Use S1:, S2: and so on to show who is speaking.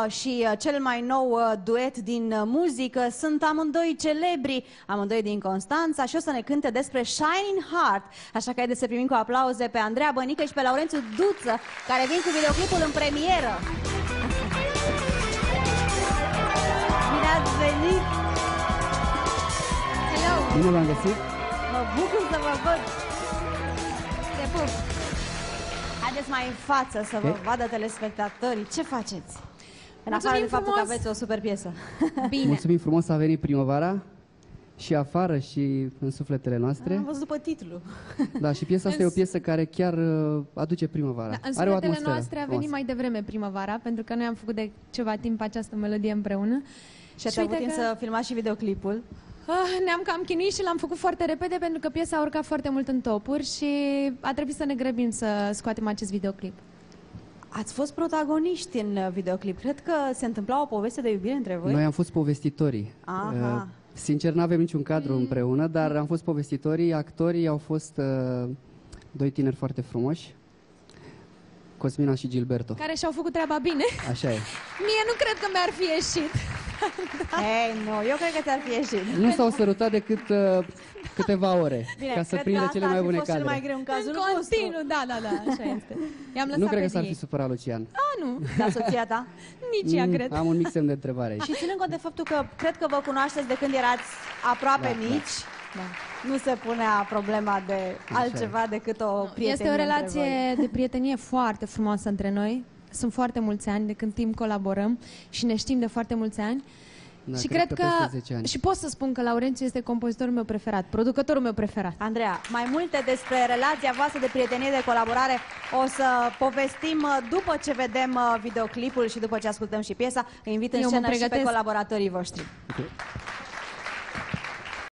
S1: Și cel mai nou duet din muzică. Sunt amândoi celebri, amândoi din Constanța și o să ne cânte despre Shining Heart. Așa că haideți să primim cu aplauze pe Andreea Bănică și pe Laurențiu Duță, care vin cu videoclipul în premieră. Bine ați venit!
S2: Hello!
S3: Bine v-am găsit!
S1: Mă bucur să vă văd! Te pup! Haideți mai în față să vă vadă telespectatorii. Ce faceți? În afară de faptul că aveți o super piesă.
S2: Bine.
S3: Mulțumim frumos, a venit primăvara și afară și în sufletele noastre.
S1: Am văzut după titlu.
S3: Da, și piesa asta e o piesă care chiar aduce primăvara.
S2: Da, în
S3: are o
S2: sufletele
S3: atmosferă
S2: noastre a venit mai devreme primăvara, pentru că noi am făcut de ceva timp această melodie împreună.
S1: Și ați avut timp să filmați și videoclipul.
S2: Ne-am cam chinuit și l-am făcut foarte repede, pentru că piesa a urcat foarte mult în topuri și a trebuit să ne grăbim să scoatem acest videoclip.
S1: Ați fost protagoniști în videoclip. Cred că se întâmpla o poveste de iubire între voi.
S3: Noi am fost povestitorii. Sincer, nu avem niciun cadru împreună, dar am fost povestitorii. Actorii au fost doi tineri foarte frumoși, Cosmina și Gilberto.
S2: Care și-au făcut treaba bine.
S3: Așa e.
S2: Mie nu cred că mi-ar fi ieșit.
S1: Ei, nu, eu cred că ți-ar fi ieșit.
S3: Nu s-au sărutat decât câteva ore.
S1: Bine,
S3: ca să prindă cele mai bune cadre.
S1: cel mai greu în cazul
S2: continuu, da, așa este. I-am lăsat
S3: nu cred că
S2: pe
S3: s-ar
S2: ei.
S3: fi supărat Lucian.
S2: Nu.
S1: Dar soția ta?
S2: Nici ea, cred.
S3: Am un mic semn de întrebare aici.
S1: Și ținând cont de faptul că cred că vă cunoașteți de când erați aproape mici, nu se punea problema de altceva decât o prietenie.
S2: Este o relație de prietenie foarte frumoasă între noi. Sunt foarte mulți ani de când timp colaborăm și ne știm de foarte mulți ani.
S3: Da,
S2: și cred că și pot să spun că Laurențiu este compozitorul meu preferat, producătorul meu preferat.
S1: Andreea, mai multe despre relația voastră de prietenie, de colaborare o să povestim după ce vedem videoclipul și după ce ascultăm și piesa. Îi invit în scenă și pe colaboratorii voștri.
S3: Okay.